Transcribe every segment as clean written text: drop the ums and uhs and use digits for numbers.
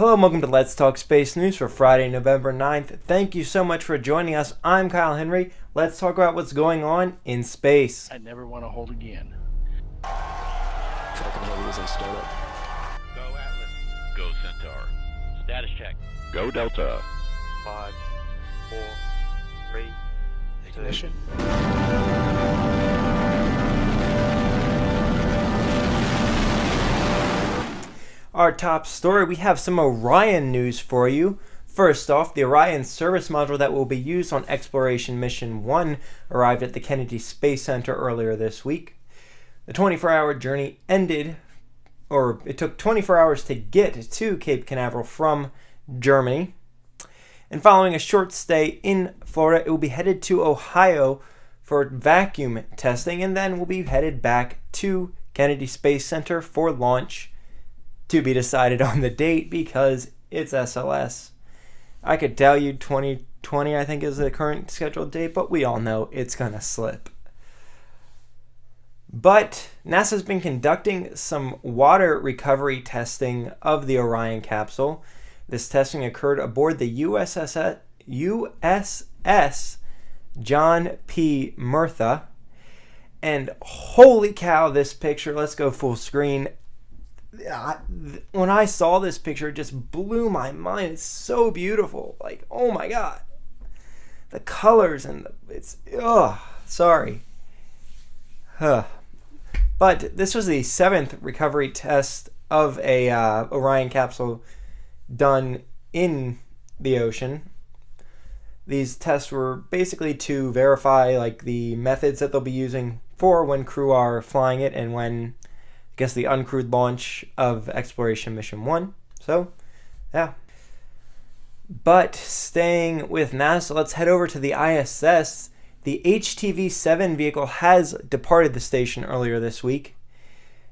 Hello and welcome to Let's Talk Space News for Friday, November 9th. Thank you so much for joining us. I'm Kyle Henry. Let's talk about what's going on in space. I never want to hold again. Falcon Heavy is on startup. Go Atlas. Go Centaur. Status check. Go Delta. 5, 4, 3, Ignition. Our top story, we have some Orion news for you. First off, the Orion service module that will be used on Exploration Mission 1 arrived at the Kennedy Space Center earlier this week. The 24-hour journey ended, or it took 24 hours to get to Cape Canaveral from Germany. And following a short stay in Florida, it will be headed to Ohio for vacuum testing, and then will be headed back to Kennedy Space Center for launch, to be decided on the date because it's SLS. I could tell you 2020 I think is the current scheduled date, but we all know it's gonna slip. But NASA's been conducting some water recovery testing of the Orion capsule. This testing occurred aboard the USS John P. Murtha. And holy cow, this picture, let's go full screen. When I saw this picture, it just blew my mind. It's so beautiful. Like, oh my god. The colors and sorry. But this was the 7th recovery test of a Orion capsule done in the ocean. These tests were basically to verify like the methods that they'll be using for when crew are flying it and when the uncrewed launch of Exploration Mission 1. So, yeah. But staying with NASA, let's head over to the ISS. The HTV-7 vehicle has departed the station earlier this week.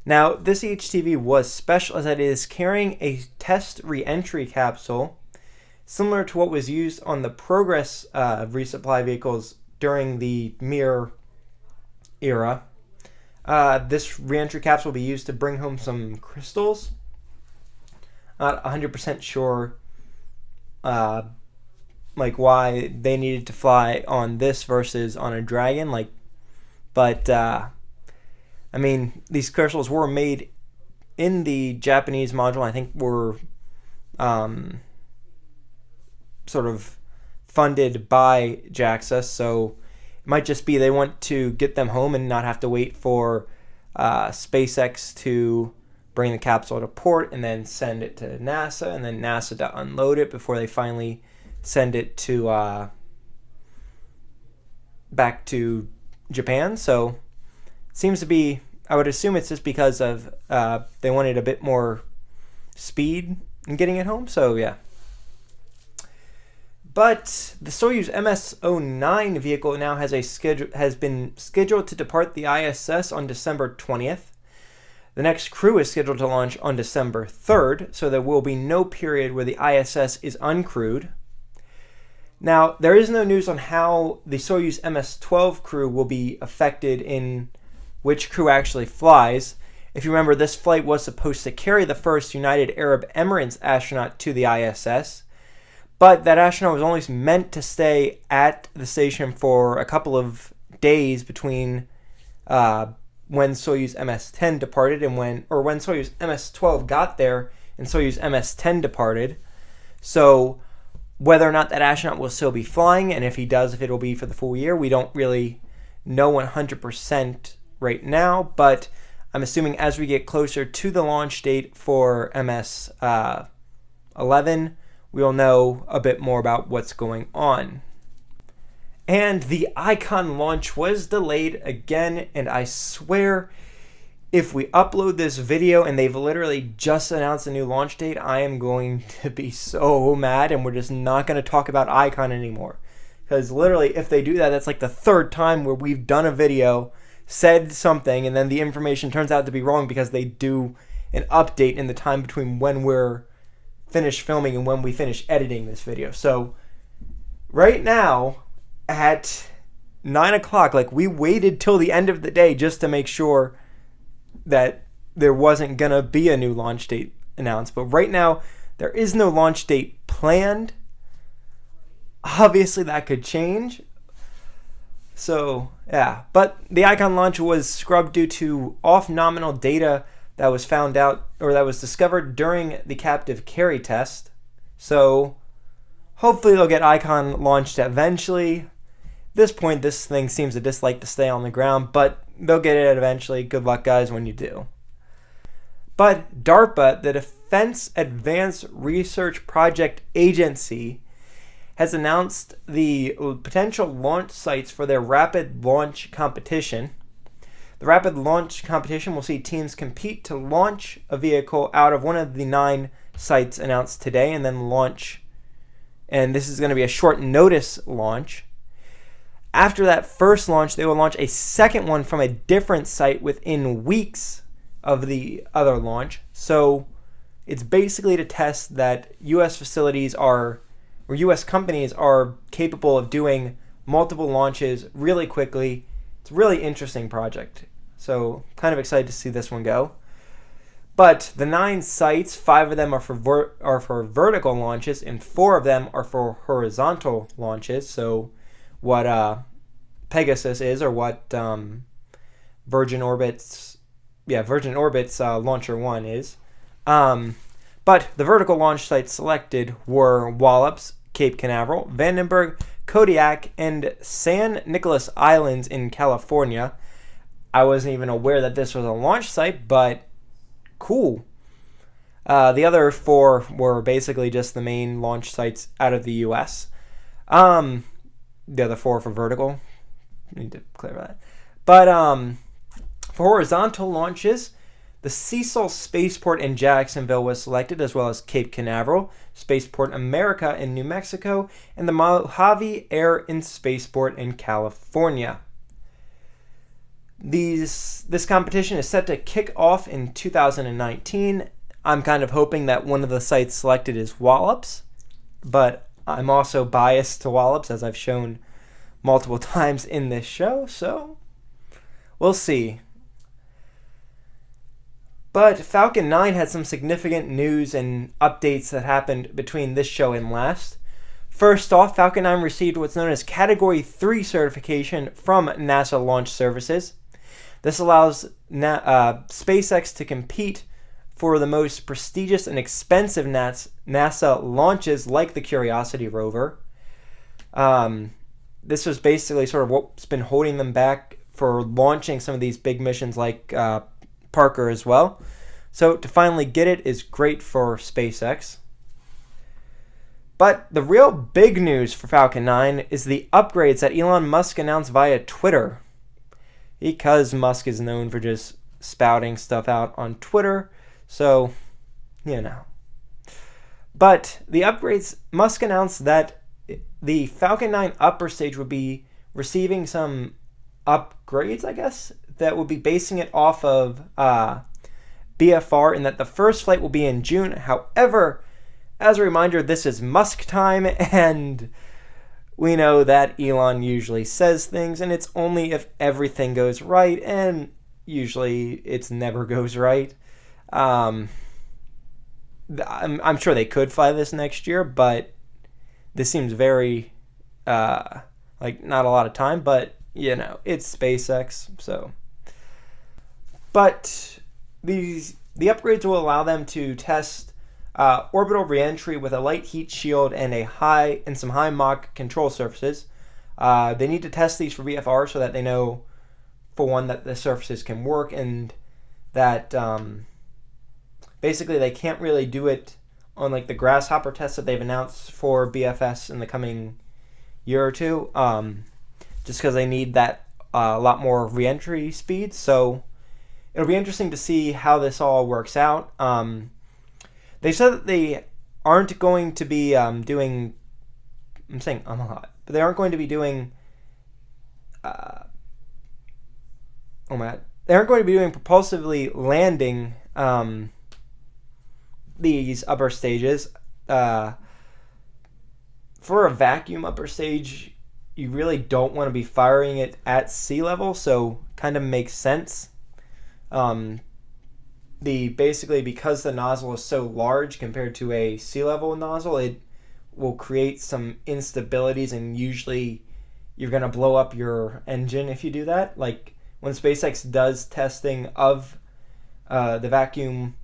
Now, this HTV was special as it is carrying a test re-entry capsule similar to what was used on the Progress resupply vehicles during the Mir era. This re-entry capsule will be used to bring home some crystals. Not 100% sure why they needed to fly on this versus on a Dragon. These crystals were made in the Japanese module. I think were sort of funded by JAXA, so might just be they want to get them home and not have to wait for SpaceX to bring the capsule to port and then send it to NASA and then NASA to unload it before they finally send it to back to Japan. So it seems to be, I would assume it's just because of they wanted a bit more speed in getting it home. So yeah. But the Soyuz MS-09 vehicle now has been scheduled to depart the ISS on December 20th. The next crew is scheduled to launch on December 3rd, so there will be no period where the ISS is uncrewed. Now, there is no news on how the Soyuz MS-12 crew will be affected in which crew actually flies. If you remember, this flight was supposed to carry the first United Arab Emirates astronaut to the ISS. But that astronaut was only meant to stay at the station for a couple of days between when Soyuz MS-10 departed and when Soyuz MS-12 got there and Soyuz MS-10 departed. So whether or not that astronaut will still be flying, and if he does, if it'll be for the full year, we don't really know 100% right now. But I'm assuming as we get closer to the launch date for MS-11, we'll know a bit more about what's going on. And the Icon launch was delayed again, and I swear if we upload this video and they've literally just announced a new launch date, I am going to be so mad and we're just not going to talk about Icon anymore. Because literally if they do that, that's like the third time where we've done a video, said something, and then the information turns out to be wrong because they do an update in the time between when we're finish filming and when we finish editing this video. So right now at 9 o'clock, we waited till the end of the day just to make sure that there wasn't gonna be a new launch date announced. But right now There is no launch date planned. Obviously, that could change. So, yeah. But the Icon launch was scrubbed due to off-nominal data that was found out, or that was discovered during the captive carry test. So, hopefully they'll get Icon launched eventually. At this point, this thing seems to dislike to stay on the ground, but they'll get it eventually. Good luck, guys, when you do. But DARPA, the Defense Advanced Research Project Agency, has announced the potential launch sites for their rapid launch competition. The rapid launch competition will see teams compete to launch a vehicle out of one of the 9 sites announced today and then launch. And this is going to be a short notice launch. After that first launch, they will launch a second one from a different site within weeks of the other launch. So it's basically to test that U.S. facilities are, or U.S. companies are capable of doing multiple launches really quickly. It's a really interesting project. So kind of excited to see this one go. But the 9 sites, 5 of them are for vertical launches, and 4 of them are for horizontal launches. So what Pegasus is, or what Virgin Orbit's Launcher 1 is. But the vertical launch sites selected were Wallops, Cape Canaveral, Vandenberg, Kodiak, and San Nicolas Islands in California. I wasn't even aware that this was a launch site, but cool. The other 4 were basically just the main launch sites out of the U.S. The other 4 for vertical. Need to clarify that. But for horizontal launches, the Cecil Spaceport in Jacksonville was selected, as well as Cape Canaveral, Spaceport America in New Mexico, and the Mojave Air and Spaceport in California. This competition is set to kick off in 2019. I'm kind of hoping that one of the sites selected is Wallops, but I'm also biased to Wallops, as I've shown multiple times in this show, so we'll see. But Falcon 9 had some significant news and updates that happened between this show and last. First off, Falcon 9 received what's known as Category 3 certification from NASA Launch Services. This allows SpaceX to compete for the most prestigious and expensive NASA launches, like the Curiosity rover. This was basically sort of what's been holding them back for launching some of these big missions, like Parker as well. So to finally get it is great for SpaceX. But the real big news for Falcon 9 is the upgrades that Elon Musk announced via Twitter. Because Musk is known for just spouting stuff out on Twitter, so, you know. But the upgrades, Musk announced that the Falcon 9 upper stage would be receiving some upgrades, I guess, that would be basing it off of BFR, and that the first flight will be in June. However, as a reminder, this is Musk time, and we know that Elon usually says things, and it's only if everything goes right, and usually it never goes right. I'm sure they could fly this next year, but this seems very, not a lot of time, but, you know, it's SpaceX, so. But the upgrades will allow them to test orbital reentry with a light heat shield and some high Mach control surfaces. They need to test these for BFR so that they know, for one, that the surfaces can work, and that basically they can't really do it on like the Grasshopper test that they've announced for BFS in the coming year or two, just because they need that a lot more reentry speed. So it'll be interesting to see how this all works out. They said that they aren't going to be doing. I'm saying a lot, but they aren't going to be doing. They aren't going to be doing propulsively landing these upper stages. For a vacuum upper stage, you really don't want to be firing it at sea level, so kind of makes sense. basically because the nozzle is so large compared to a sea level nozzle, it will create some instabilities, and usually you're going to blow up your engine if you do that. Like when SpaceX does testing of the vacuum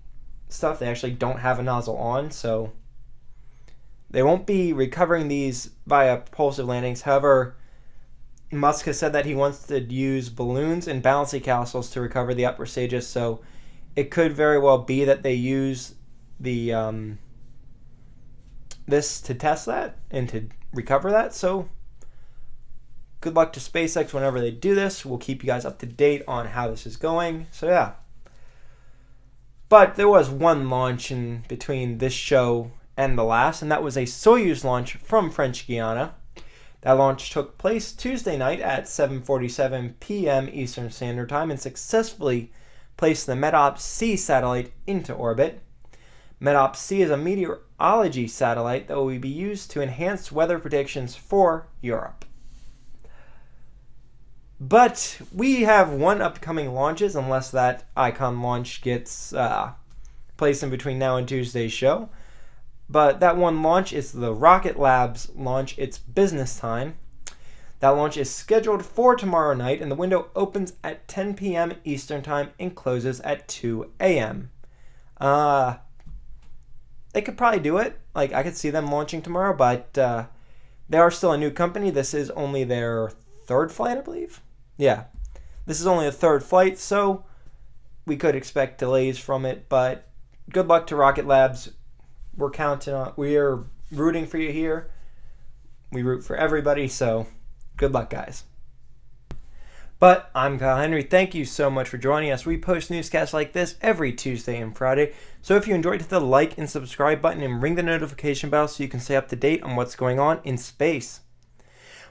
stuff, they actually don't have a nozzle on, so they won't be recovering these via propulsive landings. However, Musk has said that he wants to use balloons and bouncy castles to recover the upper stages, so it could very well be that they use the this to test that and to recover that. So good luck to SpaceX whenever they do this. We'll keep you guys up to date on how this is going. So yeah. But there was one launch in between this show and the last, and that was a Soyuz launch from French Guiana. That launch took place Tuesday night at 7:47 p.m. Eastern Standard Time and successfully placed the METOP-C satellite into orbit. METOP-C is a meteorology satellite that will be used to enhance weather predictions for Europe. But we have one upcoming launches, unless that Icon launch gets placed in between now and Tuesday's show. But that one launch is the Rocket Lab's launch. It's business time. That launch is scheduled for tomorrow night, and the window opens at 10 p.m. Eastern Time and closes at 2 a.m. They could probably do it. Like, I could see them launching tomorrow, but they are still a new company. This is only their third flight, I believe. Yeah, this is only a third flight, so we could expect delays from it, but good luck to Rocket Labs. We're counting on, we are rooting for you here. We root for everybody, so good luck, guys. But I'm Kyle Henry. Thank you so much for joining us. We post newscasts like this every Tuesday and Friday. So if you enjoyed, hit the like and subscribe button and ring the notification bell so you can stay up to date on what's going on in space.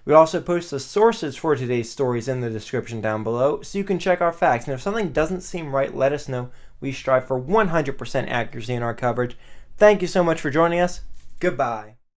We also post the sources for today's stories in the description down below so you can check our facts. And if something doesn't seem right, let us know. We strive for 100% accuracy in our coverage. Thank you so much for joining us. Goodbye.